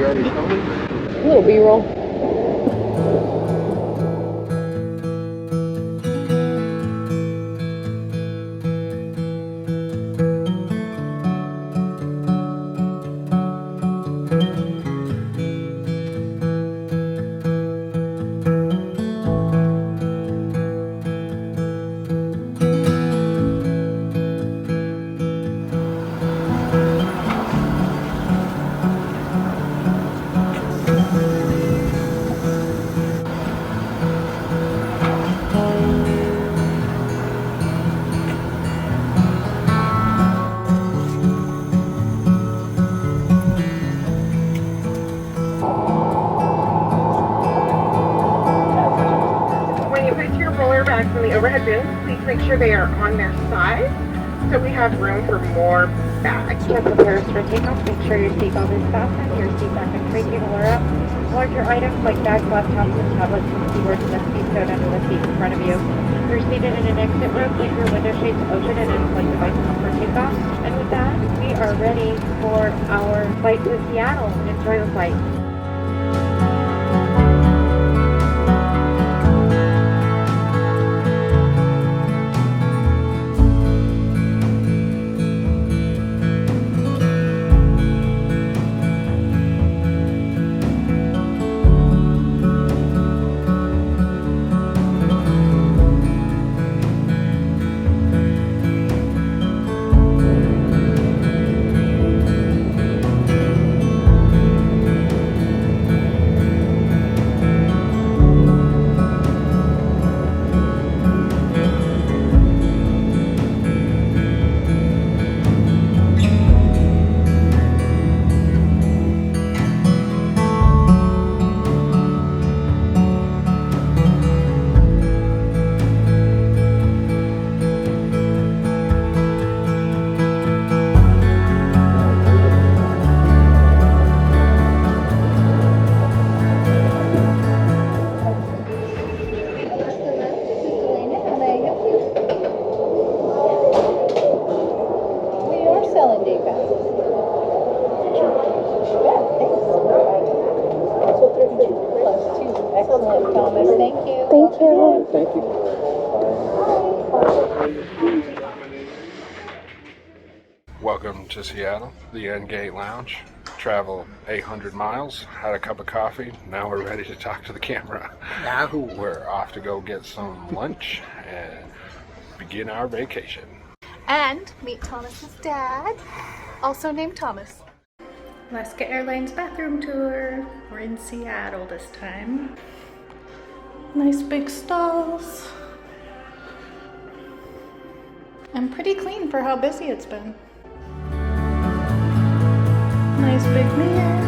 you already filming? A little B-roll. When you place your roller bags in the overhead bins, please make sure they are on their side so we have room for more bags. To prepare us for takeoff, make sure your seatbelt is fastened, your seat back and tray table are up. Larger items like bags, laptops, and tablets and keyboards must be stowed under the seat in front of you. If you're seated in an exit row, keep your window shades open and in-flight devices on for takeoff. And with that, we are ready for our flight to Seattle. Enjoy the flight. Excellent, Thomas. Thank you. Thank you. Thank you. Welcome to Seattle, the Endgate Lounge. Travel 800 miles, had a cup of coffee, now we're ready to talk to the camera. Yahoo! We're off to go get some lunch and begin our vacation. And meet Thomas's dad, also named Thomas. Alaska Airlines bathroom tour. We're in Seattle this time. Nice big stalls. And pretty clean for how busy it's been. Nice big mirror.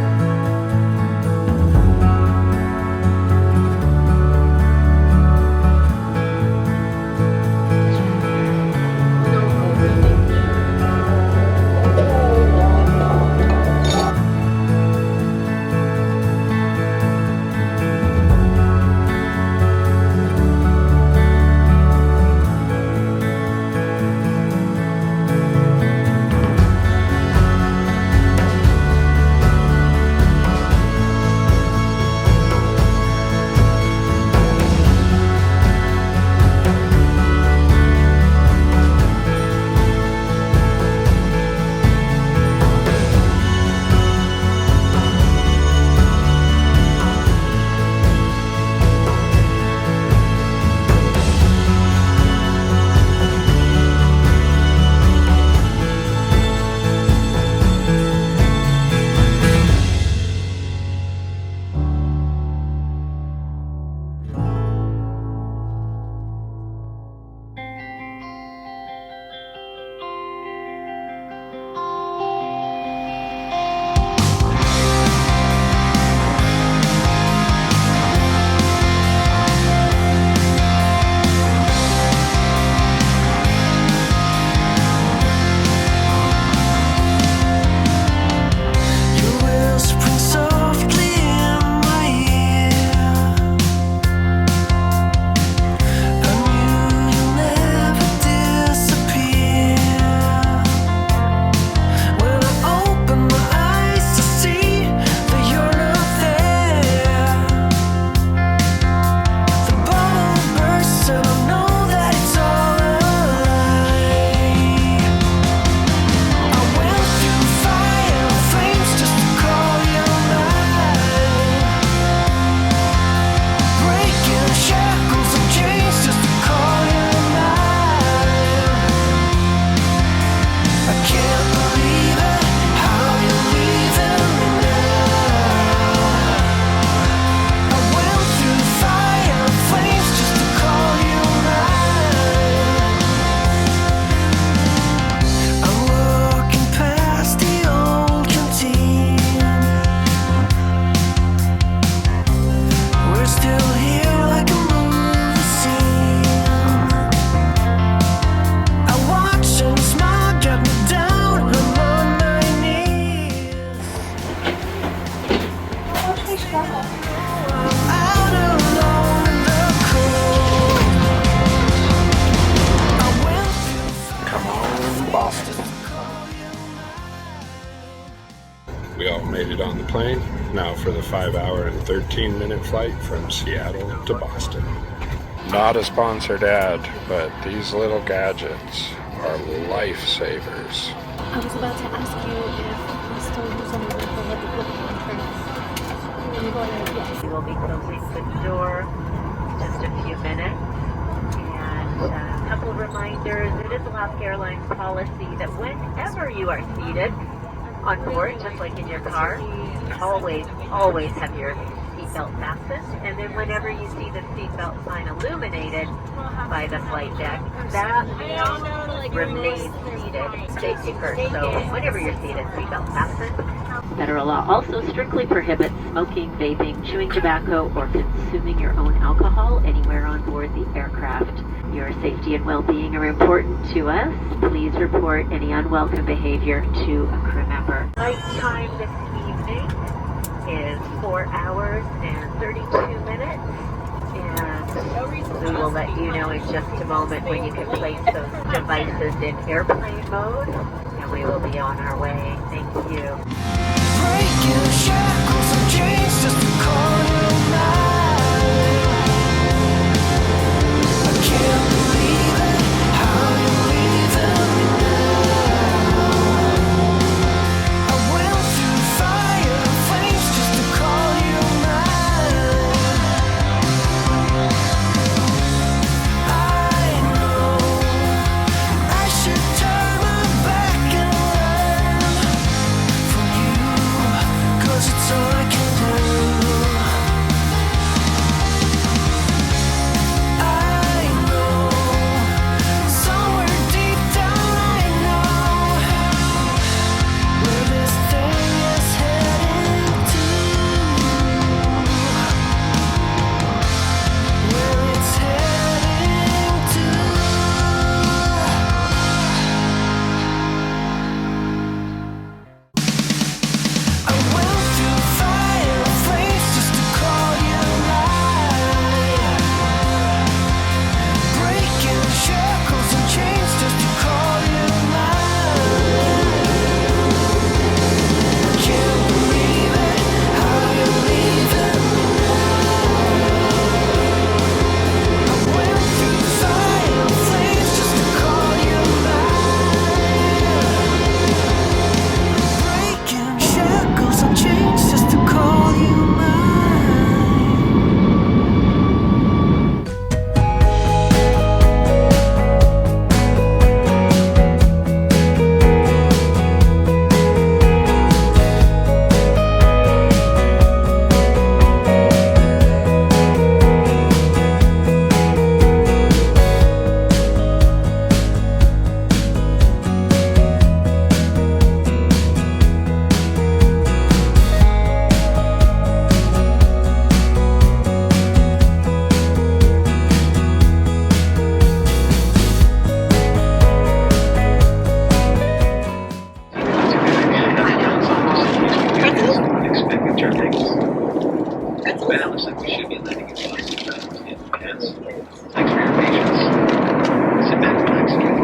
We all made it on the plane. Now for the 5-hour and 13-minute flight from Seattle to Boston. Not a sponsored ad, but these little gadgets are lifesavers. I was about to ask you if you still use any of the contracts. You go ahead, yes. We will be closing the door in just a few minutes. And a couple of reminders. It is Alaska Airlines policy that whenever you are seated on board, just like in your car, always have your seatbelt fastened. And then whenever you see the seatbelt sign illuminated by the flight deck, that means remain seated, safety first. So whenever you're seated, seatbelt fastened. Federal law also strictly prohibits smoking, vaping, chewing tobacco, or consuming your own alcohol anywhere on board the aircraft. Your safety and well-being are important to us. Please report any unwelcome behavior to a crew member. Flight time this evening is 4 hours and 32 minutes. And we will let you know in just a moment when you can place those devices in airplane mode. And we will be on our way. Thank you. Breaking shackles and chains just to call you mine. I can't believe it, how you're leaving me now. I went through fire and flames just to call you mine. I know I should turn my back and run from you, 'cause it's all I can do. I know somewhere deep down I know where this thing is heading to, where it's heading to. I went through fire and flames just to call you mine. Breaking shackles and chains just to call you mine. Can't believe it, how you're leaving me now. I went through fire and flames just to call you mine. Breaking shackles and chains just to call you mine. Expenditure things. At the balance that we should be letting it go in advance. Thanks for your patience. Sit back and relax and drink.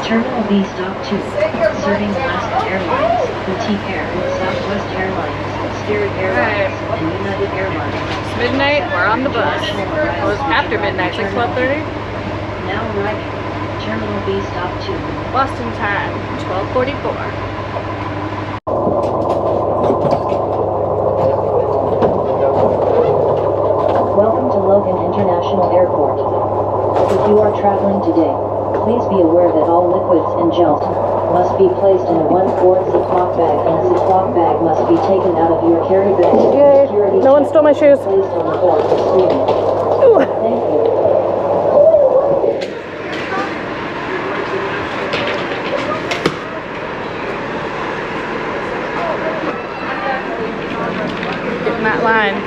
Terminal B Stop 2, serving Alaska Airlines, Boutique Air, Southwest Airlines, Spirit Airlines, and United Airlines. It's midnight, we're on the bus. It was after midnight, like 12:30. Now arriving. Terminal B Stop 2. Boston time, 12:44. Welcome to Logan International Airport. If you are traveling today, please be aware that all liquids and gels must be placed in a 1/4 Ziploc bag, and Ziploc bag must be taken out of your carry bag. Yay! Security No one check stole my shoes. placed on the board for screening. Thank you. Get in that line.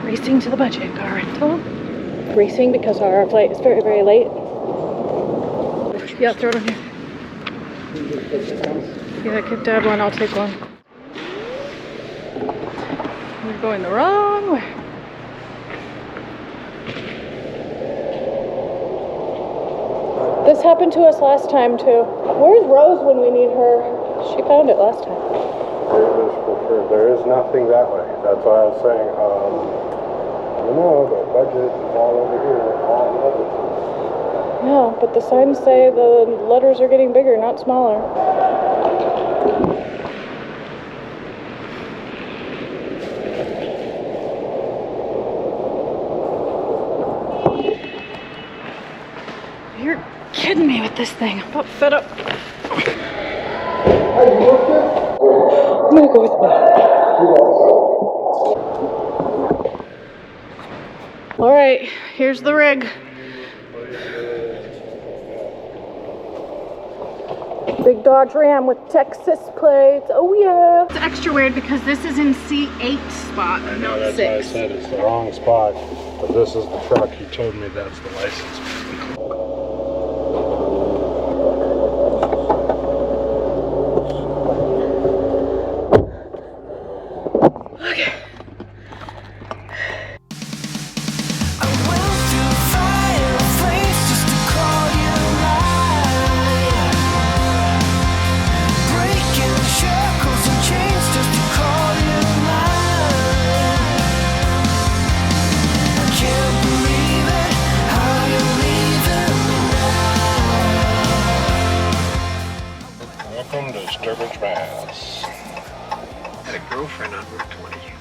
Racing to the budget car rental. Racing because our flight is very, very late. Yeah, throw it on here. Yeah, give Dad one, I'll take one. We're going the wrong way. This happened to us last time too. Where's Rose when we need her? She found it last time. There is nothing that way. That's why I was saying, I don't know, the budget is all over here, all letters. Yeah, but the signs say the letters are getting bigger, not smaller. You're kidding me with this thing. I'm about fed up. I'm gonna go with me. All right, here's the rig. Big Dodge Ram with Texas plates. Oh yeah. It's extra weird because this is in C8 spot, I know, not that's 6. why I said it's the wrong spot, but this is the truck. He told me that's the license plate. Welcome to Sturbridge, Mass. Had a girlfriend on Route 20.